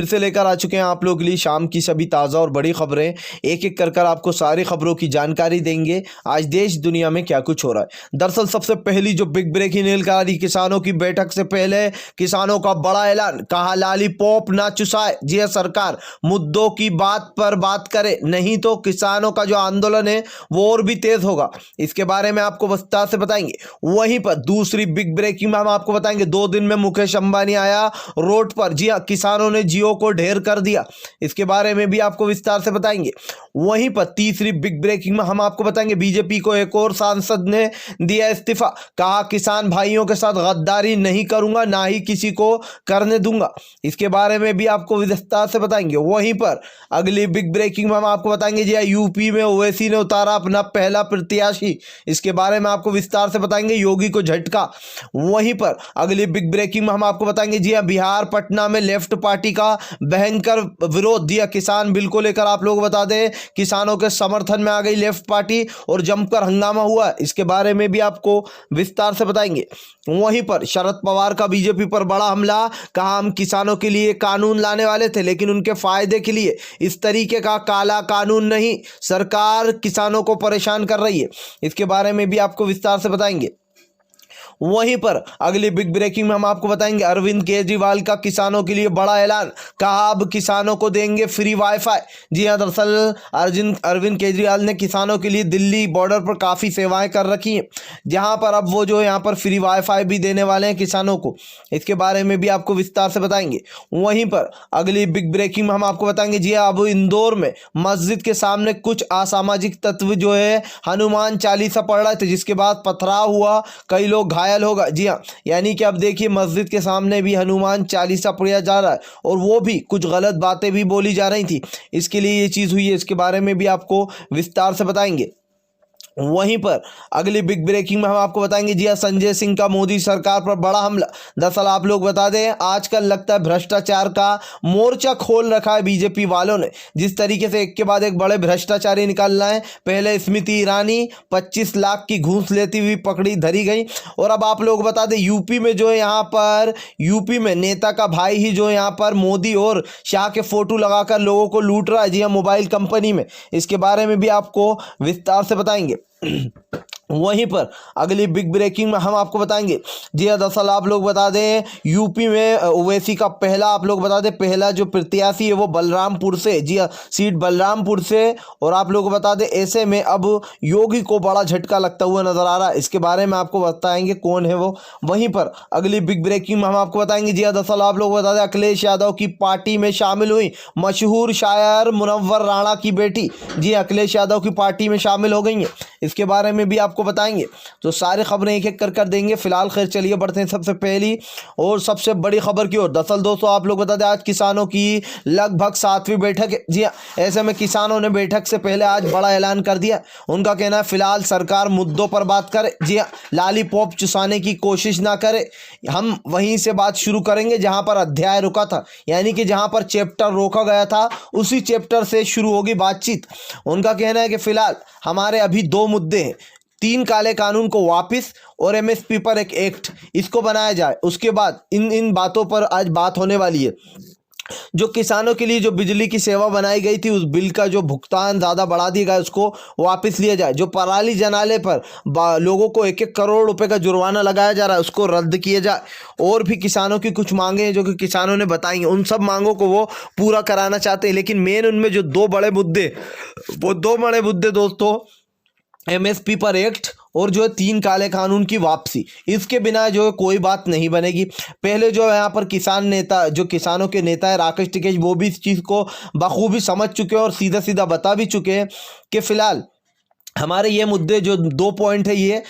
से लेकर आ चुके हैं आप लोगों के लिए शाम की सभी ताज़ा और बड़ी खबरें। एक एक कर आपको सारी खबरों की जानकारी देंगे आज देश दुनिया में क्या कुछ हो रहा है। दरअसल सबसे पहली जो बिग ब्रेकिंग न्यूज़ आ रही, किसानों की बैठक से पहले किसानों का बड़ा ऐलान, कहा लॉलीपॉप ना चुसाए। जी हां, सरकार मुद्दों की बात पर बात करे, नहीं तो किसानों का जो आंदोलन है वो और भी तेज होगा। इसके बारे में आपको विस्तार से बताएंगे। वहीं पर दूसरी बिग ब्रेकिंग में हम आपको बताएंगे 2 दिन में मुकेश अंबानी आया रोड पर। जी हां, किसानों ने जियो को ढेर कर दिया। इसके बारे में भी आपको विस्तार से बताएंगे। वहीं पर तीसरी बिग ब्रेकिंग में हम आपको बताएंगे बीजेपी को एक और सांसद ने दिया इस्तीफा, कहा किसान भाइयों के साथ गद्दारी नहीं करूंगा, ना ही किसी को करने दूंगा। इसके बारे में भी आपको विस्तार से बताएंगे। वहीं पर अगली बिग ब्रेकिंग में हम आपको बताएंगे जी यूपी में ओवैसी ने उतारा अपना पहला प्रत्याशी। इसके बारे में आपको विस्तार से बताएंगे, योगी को झटका। वहीं पर अगली बिग ब्रेकिंग में हम आपको बताएंगे जी बिहार पटना में लेफ्ट पार्टी का भयंकर विरोध। दिया किसान बिल को लेकर आप लोग बता दें, किसानों के समर्थन में आ गई लेफ्ट पार्टी और जमकर हंगामा हुआ। इसके बारे में भी आपको विस्तार से बताएंगे। वहीं पर शरद पवार का बीजेपी पर बड़ा हमला, कहा हम किसानों के लिए कानून लाने वाले थे लेकिन उनके फायदे के लिए। इस तरीके का काला कानून नहीं, सरकार किसानों को परेशान कर रही है। इसके बारे में भी आपको विस्तार से बताएंगे। वहीं पर अगली बिग ब्रेकिंग में हम आपको बताएंगे अरविंद केजरीवाल का किसानों के लिए बड़ा ऐलान, कहा अब किसानों को देंगे फ्री वाईफाई। जी हां, दरअसल अरविंद केजरीवाल ने किसानों के लिए दिल्ली बॉर्डर पर काफ़ी सेवाएं कर रखी हैं, जहां पर अब वो जो यहाँ पर फ्री वाईफाई भी देने वाले हैं किसानों को। इसके बारे में भी आपको विस्तार से बताएंगे। वहीं पर अगली बिग ब्रेकिंग में हम आपको बताएंगे जी हां, अब इंदौर में मस्जिद के सामने कुछ असामाजिक तत्व जो है हनुमान चालीसा पढ़ रहे थे, जिसके बाद पथराव हुआ, कई लोग घायल होगा। जी हाँ, यानी कि अब देखिए मस्जिद के सामने भी हनुमान चालीसा पढ़ा जा रहा है और वो भी कुछ गलत बातें भी बोली जा रही थी। इसके लिए ये चीज़ हुई है। इसके बारे में भी आपको विस्तार से बताएंगे। वहीं पर अगली बिग ब्रेकिंग में हम आपको बताएंगे जी हाँ, संजय सिंह का मोदी सरकार पर बड़ा हमला। दरअसल आप लोग बता दें, आजकल लगता है भ्रष्टाचार का मोर्चा खोल रखा है बीजेपी वालों ने। जिस तरीके से एक के बाद एक बड़े भ्रष्टाचारी निकल रहे हैं। पहले स्मृति ईरानी 25 लाख की घूस लेती हुई पकड़ी धरी गई, और अब आप लोग बता दें यूपी में जो है यहाँ पर यूपी में नेता का भाई ही जो यहाँ पर मोदी और शाह के फोटो लगाकर लोगों को लूट रहा है। जी हाँ, मोबाइल कंपनी में। इसके बारे में भी आपको विस्तार से बताएंगे। वहीं पर अगली बिग ब्रेकिंग में हम आपको बताएंगे जी हाँ, दरअसल आप लोग बता दें यूपी में ओवैसी का पहला आप लोग बता दें पहला जो प्रत्याशी है वो बलरामपुर से। जी हाँ, सीट बलरामपुर से। और आप लोग बता दें ऐसे में अब योगी को बड़ा झटका लगता हुआ नजर आ रहा है। इसके बारे में आपको बताएंगे कौन है वो। वहीं पर अगली बिग ब्रेकिंग में हम आपको बताएंगे जी हाँ, दरअसल आप लोग बता दें अखिलेश यादव की पार्टी में शामिल हुई मशहूर शायर मुनव्वर राणा की बेटी। जी अखिलेश यादव की पार्टी में शामिल हो गई है। इसके बारे में भी आपको बताएंगे। तो सारी खबरें एक एक कर देंगे। फिलहाल खैर चलिए बढ़ते हैं सबसे पहली और सबसे बड़ी खबर की ओर। दरअसल दोस्तों आप लोग बता दें आज किसानों की लगभग 7वीं बैठक है। जी हाँ, ऐसे में किसानों ने बैठक से पहले आज बड़ा ऐलान कर दिया। उनका कहना है फिलहाल सरकार मुद्दों पर बात करे। जी हाँ, लॉलीपॉप चुसाने की कोशिश ना करे। हम वहीं से बात शुरू करेंगे जहां पर अध्याय रुका था, यानी कि जहां पर चैप्टर रोका गया था उसी चैप्टर से शुरू होगी बातचीत। उनका कहना है कि फिलहाल हमारे अभी 2 मुद्दे हैं, 3 काले कानून को वापस और एमएसपी पर एक एक्ट इसको बनाया जाए। उसके बाद इन बातों पर आज बात होने वाली है। जो किसानों के लिए जो बिजली की सेवा बनाई गई थी उस बिल का जो भुगतान ज़्यादा बढ़ा दिया गया उसको वापस लिया जाए। जो पराली जलाने पर लोगों को 1-1 करोड़ रुपए का जुर्माना लगाया जा रहा है उसको रद्द किया जाए। और भी किसानों की कुछ मांगे हैं जो कि किसानों ने बताई हैं, उन सब मांगों को वो पूरा कराना चाहते हैं। लेकिन मेन उनमें जो 2 बड़े मुद्दे, वो 2 बड़े मुद्दे दोस्तों एमएसपी पर एक्ट और जो है 3 काले कानून की वापसी। इसके बिना जो है कोई बात नहीं बनेगी। पहले जो है यहाँ पर किसान नेता, जो किसानों के नेता है राकेश टिकैत, वो भी इस चीज़ को बखूबी समझ चुके हैं और सीधा सीधा बता भी चुके हैं कि फिलहाल हमारे ये मुद्दे जो 2 पॉइंट है ये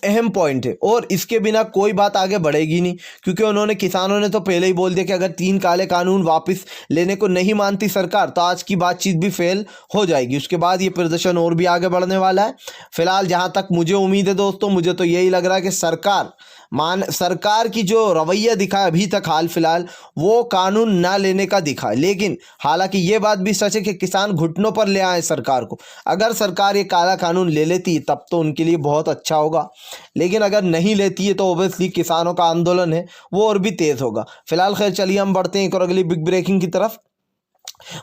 अहम पॉइंट है और इसके बिना कोई बात आगे बढ़ेगी नहीं। क्योंकि उन्होंने किसानों ने तो पहले ही बोल दिया कि अगर 3 काले कानून वापस लेने को नहीं मानती सरकार तो आज की बातचीत भी फेल हो जाएगी। उसके बाद ये प्रदर्शन और भी आगे बढ़ने वाला है। फिलहाल जहाँ तक मुझे उम्मीद है दोस्तों, मुझे तो यही लग रहा है कि सरकार सरकार की जो रवैया दिखा है अभी तक हाल फिलहाल वो कानून ना लेने का दिखा है। लेकिन हालांकि ये बात भी सच है कि किसान घुटनों पर ले आए सरकार को। अगर सरकार ये काला कानून ले लेती तब तो उनके लिए बहुत अच्छा होगा, लेकिन अगर नहीं लेती है तो ओबियसली किसानों का आंदोलन है वो और भी तेज होगा। फिलहाल खैर चलिए हम बढ़ते हैं एक और अगली बिग ब्रेकिंग की तरफ।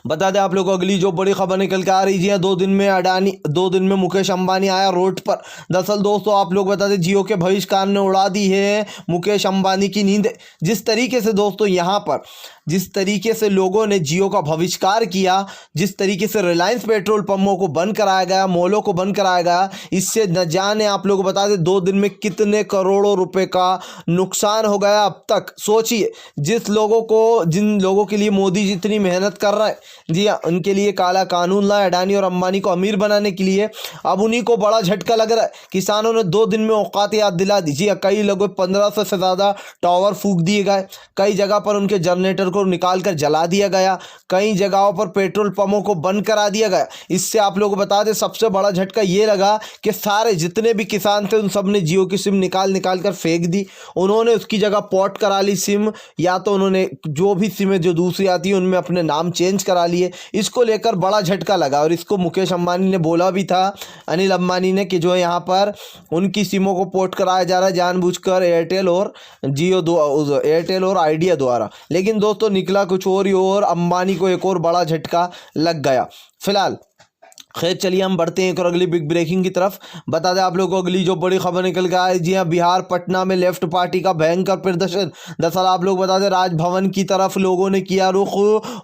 बता दें आप लोगों को अगली जो बड़ी खबर निकल के आ रही है, 2 दिन में मुकेश अंबानी आया रोड पर। दरअसल दोस्तों आप लोग बता दें जियो के बहिष्कार ने उड़ा दी है मुकेश अंबानी की नींद। जिस तरीके से दोस्तों यहाँ पर जिस तरीके से लोगों ने जियो का बहिष्कार किया, जिस तरीके से रिलायंस पेट्रोल पंपों को बंद कराया गया, मॉलों को बंद कराया गया, इससे न जाने आप लोग बता दें 2 दिन में कितने करोड़ों रुपए का नुकसान हो गया अब तक। सोचिए जिन लोगों के लिए मोदी जी इतनी मेहनत कर रहा है, जी हाँ, उनके लिए काला कानून लाए अडानी और अंबानी को अमीर बनाने के लिए। अब उन्हीं को बड़ा झटका लग रहा है। किसानों ने 2 दिन में औकात याद दिला दी। जी हाँ, कई लगभग 1500 से ज़्यादा टावर फूंक दिए गए, कई जगह पर उनके जनरेटर को निकालकर जला दिया गया, कई जगहों पर पेट्रोल पंपों को बंद करा दिया गया। इससे आप लोगों को बता दें सबसे बड़ा झटका ये लगा कि सारे जितने भी किसान थे उन सब ने जियो की सिम निकाल कर फेंक दी। उन्होंने उसकी जगह पोर्ट करा ली सिम, या तो उन्होंने जो भी सिमें जो दूसरी आती है उनमें अपने नाम चेंज करा लिए। इसको लेकर बड़ा झटका लगा और इसको मुकेश अंबानी ने बोला भी था, अनिल अंबानी ने, कि जो है यहाँ पर उनकी सिमों को पोर्ट कराया जा रहा है जानबूझकर एयरटेल और आइडिया द्वारा। लेकिन दोस्तों निकला कुछ और ही और अंबानी को एक और बड़ा झटका लग गया। फिलहाल खैर चलिए हम बढ़ते हैं एक और अगली बिग ब्रेकिंग की तरफ। बता दें आप लोगों को अगली जो बड़ी खबर निकल के आई, जी हाँ, बिहार पटना में लेफ्ट पार्टी का भयंकर प्रदर्शन। दरअसल आप लोग बता दें राजभवन की तरफ लोगों ने किया रुख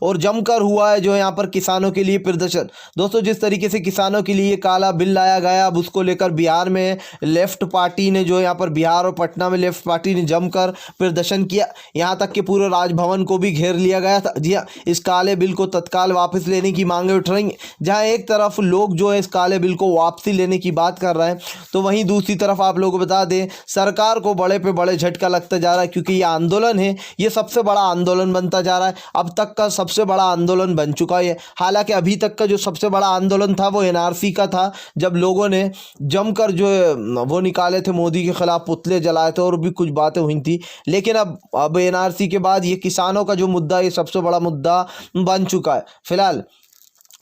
और जमकर हुआ है जो यहाँ पर किसानों के लिए प्रदर्शन। दोस्तों जिस तरीके से किसानों के लिए काला बिल लाया गया, अब उसको लेकर बिहार में लेफ्ट पार्टी ने जो यहाँ पर बिहार और पटना में लेफ्ट पार्टी ने जमकर प्रदर्शन किया। यहाँ तक कि पूरे राजभवन को भी घेर लिया गया था। जी हाँ, इस काले बिल को तत्काल वापस लेने की मांगे उठ रही हैं। जहाँ एक तरफ लोग जो है इस काले बिल को वापसी लेने की बात कर रहे हैं, तो वहीं दूसरी तरफ आप लोगों को बता दें सरकार को बड़े पे बड़े झटका लगता जा रहा है, क्योंकि ये आंदोलन है, ये सबसे बड़ा आंदोलन बनता जा रहा है। अब तक का सबसे बड़ा आंदोलन बन चुका है। हालांकि अभी तक का जो सबसे बड़ा आंदोलन था वो एनआरसी का था, जब लोगों ने जमकर जो है वो निकाले थे, मोदी के खिलाफ पुतले जलाए थे और भी कुछ बातें हुई थी। लेकिन अब एनआरसी के बाद ये किसानों का जो मुद्दा, ये सबसे बड़ा मुद्दा बन चुका है। फिलहाल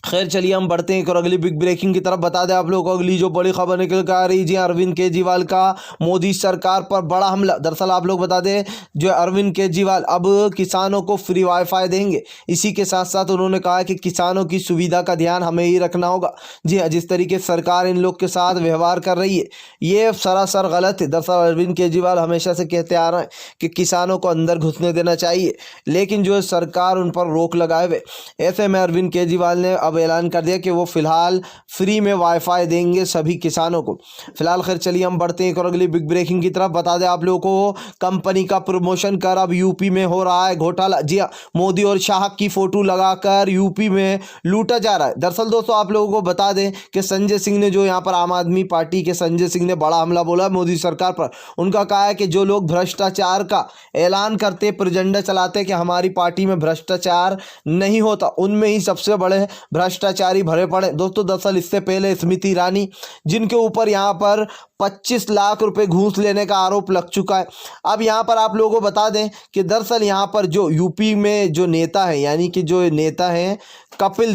खैर चलिए हम बढ़ते हैं और अगली बिग ब्रेकिंग की तरफ। बता दें आप लोगों को अगली जो बड़ी खबर निकल कर आ रही जी, अरविंद केजरीवाल का मोदी सरकार पर बड़ा हमला। दरअसल आप लोग बता दें जो अरविंद केजरीवाल अब किसानों को फ्री वाईफाई देंगे। इसी के साथ साथ उन्होंने कहा कि किसानों की सुविधा का ध्यान हमें ही रखना होगा। जी हाँ, जिस तरीके से सरकार इन लोग के साथ व्यवहार कर रही है ये सरासर गलत है। दरअसल अरविंद केजरीवाल हमेशा से कहते आ रहे हैं कि किसानों को अंदर घुसने देना चाहिए, लेकिन जो है सरकार उन पर रोक लगाए हुए। ऐसे में अरविंद केजरीवाल ने अब ऐलान कर दिया कि वो फिलहाल फ्री में वाईफाई देंगे सभी किसानों को। फिलहाल खैर चलिए हम बढ़ते हैं और अगली बिग ब्रेकिंग की तरफ। बता दें आप लोगों को कंपनी का प्रमोशन कर अब यूपी में हो रहा है घोटाला। जी हाँ, मोदी और शाह की फोटो लगाकर यूपी में लूटा जा रहा है। दरअसल दोस्तों आप लोगों को बता दें कि संजय सिंह ने जो यहाँ पर आम आदमी पार्टी के संजय सिंह ने बड़ा हमला बोला मोदी सरकार पर। उनका कहा है कि जो लोग भ्रष्टाचार का ऐलान करते, प्रजेंडा चलाते कि हमारी पार्टी में भ्रष्टाचार नहीं होता, उनमें ही सबसे बड़े भ्रष्टाचारी भरे पड़े। दोस्तों दरअसल इससे पहले स्मृति ईरानी, जिनके ऊपर यहाँ पर 25 लाख रुपए घूस लेने का आरोप लग चुका है। अब यहाँ पर आप लोगों को बता दें कि दरअसल यहाँ पर जो यूपी में जो नेता है, यानी कि जो नेता हैं कपिल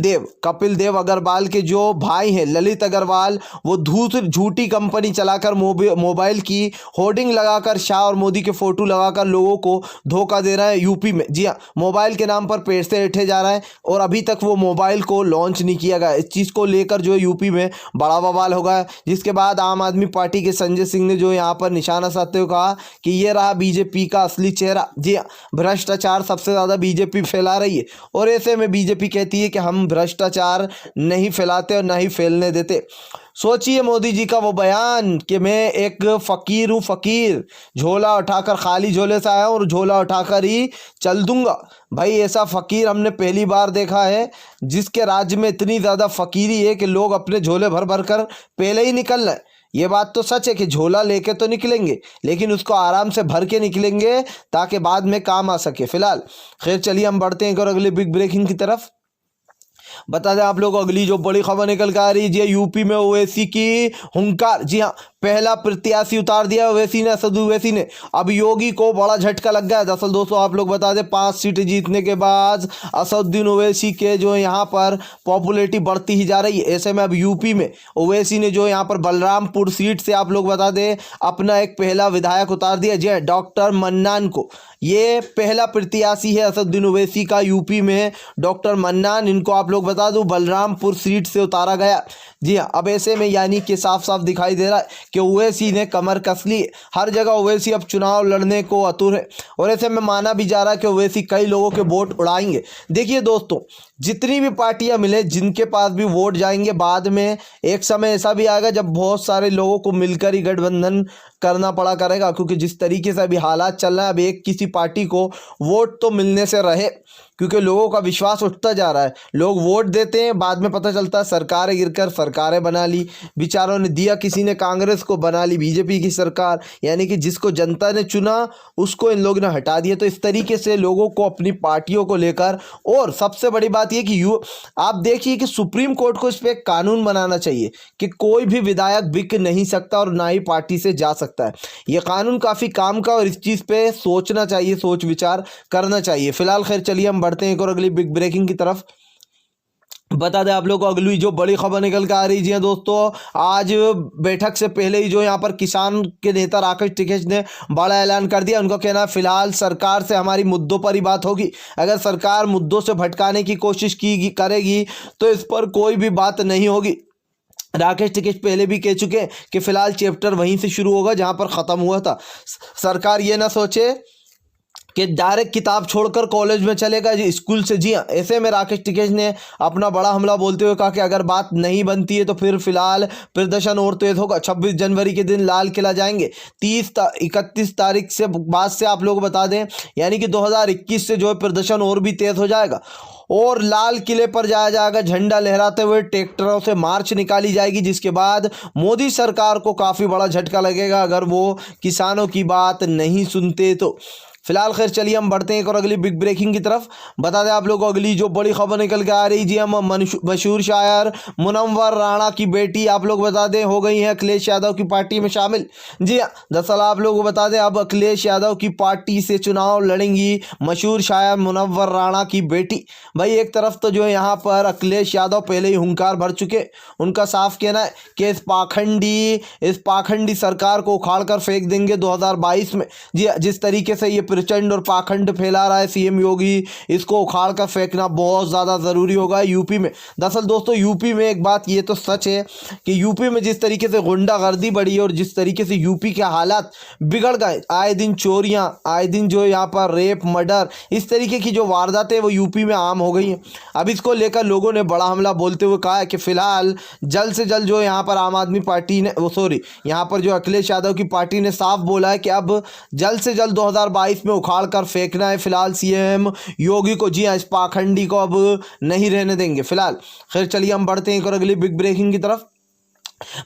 देव अग्रवाल के जो भाई हैं ललित अग्रवाल, वो झूठी कंपनी चलाकर मोबाइल की होर्डिंग लगाकर शाह और मोदी के फोटो लगाकर लोगों को धोखा दे रहा है यूपी में। जी हाँ, मोबाइल के नाम पर पैसे ऐंठे जा रहा है और अभी तक वो मोबाइल को लॉन्च नहीं किया गया। इस चीज़ को लेकर जो है यूपी में बड़ा बवाल हो गया, जिसके बाद आम आदमी पार्टी के संजय सिंह ने जो यहाँ पर निशाना साधते हुए कहा कि ये रहा बीजेपी का असली चेहरा। जी हाँ, भ्रष्टाचार सबसे ज़्यादा बीजेपी फैला रही है और ऐसे में बीजेपी कहती है कि हम भ्रष्टाचार नहीं फैलाते और नहीं फैलने देते। सोचिए मोदी जी का वो बयान कि मैं एक फ़कीर हूँ, फ़कीर झोला उठाकर, खाली झोले से आया हूँ और झोला उठाकर ही चल दूंगा। भाई ऐसा फ़कीर हमने पहली बार देखा है जिसके राज्य में इतनी ज़्यादा फ़कीरी है कि लोग अपने झोले भर भर कर पहले ही निकल रहे हैं। ये बात तो सच है कि झोला लेके तो निकलेंगे, लेकिन उसको आराम से भर के निकलेंगे ताकि बाद में काम आ सके। फिलहाल खैर चलिए हम बढ़ते हैं और अगले बिग ब्रेकिंग की तरफ। बता दें आप लोग अगली जो बड़ी खबर निकल कर आ रही है यूपी में ओवैसी की हुंकार। जी हाँ, पहला प्रत्याशी उतार दिया ओवैसी ने, असद ओवैसी ने। अब योगी को बड़ा झटका लग गया। दरअसल दोस्तों आप लोग बता दें 5 सीट जीतने के बाद असदुद्दीन ओवैसी के जो यहाँ पर पॉपुलैरिटी बढ़ती ही जा रही है। ऐसे में अब यूपी में ओवैसी ने जो यहाँ पर बलरामपुर सीट से आप लोग बता दें अपना एक पहला विधायक उतार दिया, जी डॉक्टर मन्नान को। ये पहला प्रत्याशी है असदुद्दीन ओवैसी का यूपी में, डॉक्टर मन्नान। इनको आप लोग बता दूं बलरामपुर सीट से उतारा गया। जी हाँ, अब ऐसे में यानी कि साफ साफ दिखाई दे रहा है कि ओवैसी ने कमर कस ली। हर जगह ओवैसी अब चुनाव लड़ने को आतुर है और ऐसे में माना भी जा रहा है कि ओवैसी कई लोगों के वोट उड़ाएंगे। देखिए दोस्तों, जितनी भी पार्टियां मिले जिनके पास भी वोट जाएंगे, बाद में एक समय ऐसा भी आएगा जब बहुत सारे लोगों को मिलकर ही गठबंधन करना पड़ा करेगा, क्योंकि जिस तरीके से अभी हालात चल रहे हैं, अब एक किसी पार्टी को वोट तो मिलने से रहे, क्योंकि लोगों का विश्वास उठता जा रहा है। लोग वोट देते हैं, बाद में पता चलता है सरकारें गिरकर सरकारें बना ली, विचारों ने दिया किसी ने कांग्रेस को, बना ली बीजेपी की सरकार। यानी कि जिसको जनता ने चुना उसको इन लोगों ने हटा दिया। तो इस तरीके से लोगों को अपनी पार्टियों को लेकर, और सबसे बड़ी बात यह कि आप देखिए कि सुप्रीम कोर्ट को इस पर एक कानून बनाना चाहिए कि कोई भी विधायक बिक नहीं सकता और ना ही पार्टी से जा सकता है। यह कानून काफ़ी काम का और इस चीज़ पे सोचना चाहिए, सोच विचार करना चाहिए। फिलहाल खैर चलिए हम बढ़ते हैं एक और अगली बिग ब्रेकिंग की तरफ। बता दें आप लोग को अगली जो बड़ी खबर निकल के आ रही है दोस्तों, आज बैठक से पहले ही जो यहाँ पर किसान के नेता राकेश टिकैत ने बड़ा ऐलान कर दिया। उनका कहना है फिलहाल सरकार से हमारी मुद्दों पर ही बात होगी, अगर सरकार मुद्दों से भटकाने की कोशिश करेगी तो इस पर कोई भी बात नहीं होगी। राकेश टिकैत पहले भी कह चुके हैं कि फिलहाल चैप्टर वहीं से शुरू होगा जहां पर ख़त्म हुआ था। सरकार ये ना सोचे कि डायरेक्ट किताब छोड़कर कॉलेज में चलेगा, जी स्कूल से। जी हाँ, ऐसे में राकेश टिकैत ने अपना बड़ा हमला बोलते हुए कहा कि अगर बात नहीं बनती है तो फिर फिलहाल प्रदर्शन और तेज होगा। 26 जनवरी के दिन लाल किला जाएंगे। 31 तारीख से बाद से आप लोग बता दें, यानी कि 2021 से जो है प्रदर्शन और भी तेज हो जाएगा और लाल किले पर जाया जाएगा। झंडा लहराते हुए ट्रैक्टरों से मार्च निकाली जाएगी, जिसके बाद मोदी सरकार को काफ़ी बड़ा झटका लगेगा अगर वो किसानों की बात नहीं सुनते तो। फिलहाल खैर चलिए हम बढ़ते हैं एक और अगली बिग ब्रेकिंग की तरफ। बता दें आप लोगों को अगली जो बड़ी खबर निकल के आ रही जी, हम मशहूर शायर मुनव्वर राणा की बेटी आप लोग बता दें हो गई है अखिलेश यादव की पार्टी में शामिल। जी हाँ, दरअसल आप लोगों को बता दें अब अखिलेश यादव की पार्टी से चुनाव लड़ेंगी मशहूर शायर मुनव्वर राणा की बेटी। भाई एक तरफ तो जो है यहाँ पर अखिलेश यादव पहले ही हुंकार भर चुके, उनका साफ कहना है कि इस पाखंडी सरकार को उखाड़ कर फेंक देंगे 2022 में। जी जिस तरीके से ये प्रचंड और पाखंड फैला रहा है सीएम योगी, इसको उखाड़ कर फेंकना बहुत ज़्यादा ज़रूरी होगा यूपी में। दरअसल दोस्तों यूपी में एक बात ये तो सच है कि यूपी में जिस तरीके से गुंडागर्दी बढ़ी है और जिस तरीके से यूपी के हालात बिगड़ गए, आए दिन चोरियां, आए दिन जो यहाँ पर रेप मर्डर, इस तरीके की जो वारदातें वो यूपी में आम हो गई हैं। अब इसको लेकर लोगों ने बड़ा हमला बोलते हुए कहा है कि फिलहाल जल्द से जल्द जो यहाँ पर आम आदमी पार्टी ने यहाँ पर जो अखिलेश यादव की पार्टी ने साफ बोला है कि अब जल्द से जल्द 2022 में उखाड़ कर फेंकना है फिलहाल सीएम योगी को। जी हाँ, इस पाखंडी को अब नहीं रहने देंगे। फिलहाल खैर चलिए हम बढ़ते हैं और अगली बिग ब्रेकिंग की तरफ।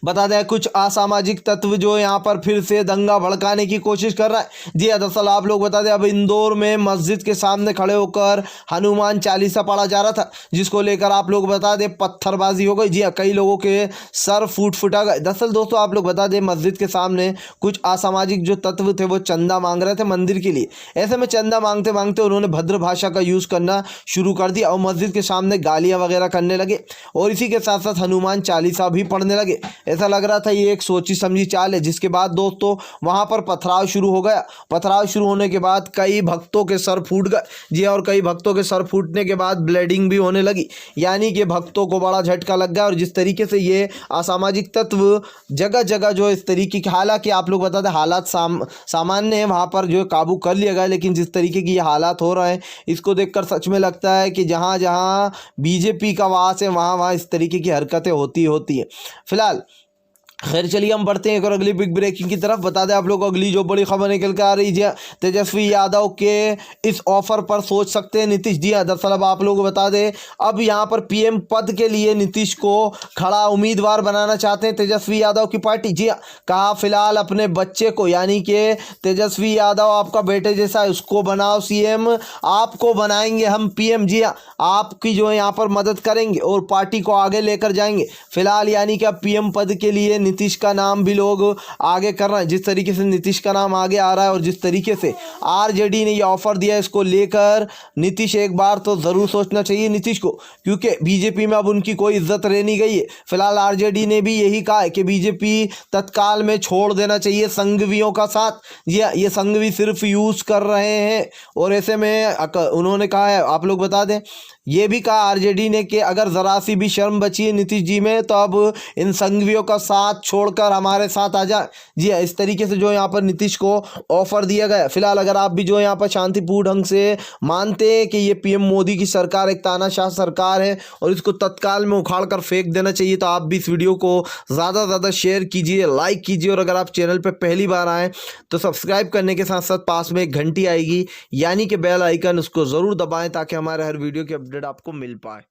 बता दें कुछ असामाजिक तत्व जो यहाँ पर फिर से दंगा भड़काने की कोशिश कर रहा है। जी दरअसल आप लोग बता दें अब इंदौर में मस्जिद के सामने खड़े होकर हनुमान चालीसा पढ़ा जा रहा था, जिसको लेकर आप लोग बता दें पत्थरबाजी हो गई। जी हाँ, कई लोगों के सर फूटा गए। दरअसल दोस्तों आप लोग बता दें मस्जिद के सामने कुछ असामाजिक जो तत्व थे वो चंदा मांग रहे थे मंदिर के लिए। ऐसे में चंदा मांगते मांगते उन्होंने भद्र भाषा का यूज़ करना शुरू कर दिया और मस्जिद के सामने गालियाँ वगैरह करने लगे और इसी के साथ साथ हनुमान चालीसा भी पढ़ने लगे। ऐसा लग रहा था ये एक सोची समझी चाल है, जिसके बाद दोस्तों वहां पर पथराव शुरू हो गया। पथराव शुरू होने के बाद कई भक्तों के सर फूट गए। जी और कई भक्तों के सर फूटने के बाद ब्लीडिंग भी होने लगी, यानी कि भक्तों को बड़ा झटका लग गया। और जिस तरीके से ये असामाजिक तत्व जगह जगह जो इस तरीके की, हालांकि आप लोग बता दें हालात सामान्य है, वहाँ पर जो काबू कर लिया गया, लेकिन जिस तरीके की ये हालात हो रहे हैं इसको देखकर सच में लगता है कि जहाँ जहाँ बीजेपी का वास है वहाँ वहाँ इस तरीके की हरकतें होती हैं। फिलहाल खैर चलिए हम बढ़ते हैं एक और अगली बिग ब्रेकिंग की तरफ। बता दें आप लोग अगली जो बड़ी खबर निकल के आ रही है, तेजस्वी यादव के इस ऑफर पर सोच सकते हैं नीतीश। जी दरअसल अब आप लोग बता दें अब यहाँ पर पीएम पद के लिए नीतीश को खड़ा उम्मीदवार बनाना चाहते हैं तेजस्वी यादव की पार्टी। जी कहा फिलहाल अपने बच्चे को, यानी कि तेजस्वी यादव आपका बेटे जैसा है, उसको बनाओ सीएम, आपको बनाएंगे हम पीएम। जी आपकी जो है यहाँ पर मदद करेंगे और पार्टी को आगे लेकर जाएंगे। फिलहाल यानी कि अब पीएम पद के लिए नीतीश का नाम भी लोग आगे कर रहे हैं। जिस तरीके से नीतीश का नाम आगे आ रहा है और जिस तरीके से आरजेडी ने ये ऑफर दिया है, इसको लेकर नीतीश एक बार तो ज़रूर सोचना चाहिए नीतीश को, क्योंकि बीजेपी में अब उनकी कोई इज्जत रह नहीं गई है। फिलहाल आरजेडी ने भी यही कहा है कि बीजेपी तत्काल में छोड़ देना चाहिए संघवियों का साथ। ये संघवी सिर्फ यूज़ कर रहे हैं, और ऐसे में उन्होंने कहा है, आप लोग बता दें, ये भी कहा आरजेडी ने कि अगर ज़रा सी भी शर्म बची है नीतीश जी में तो अब इन संघवियों का साथ छोड़कर हमारे साथ आ जाए। जी हाँ, इस तरीके से जो यहाँ पर नीतीश को ऑफर दिया गया। फिलहाल अगर आप भी जो यहाँ पर शांतिपूर्ण ढंग से मानते हैं कि ये पीएम मोदी की सरकार एक तानाशाह सरकार है और इसको तत्काल में उखाड़ कर फेंक देना चाहिए, तो आप भी इस वीडियो को ज़्यादा से ज़्यादा शेयर कीजिए, लाइक कीजिए, और अगर आप चैनल पर पहली बार आएँ तो सब्सक्राइब करने के साथ साथ पास में एक घंटी आएगी यानी कि बेल आइकन, उसको ज़रूर दबाएँ ताकि हमारे हर वीडियो की अपडेट आपको मिल पाए।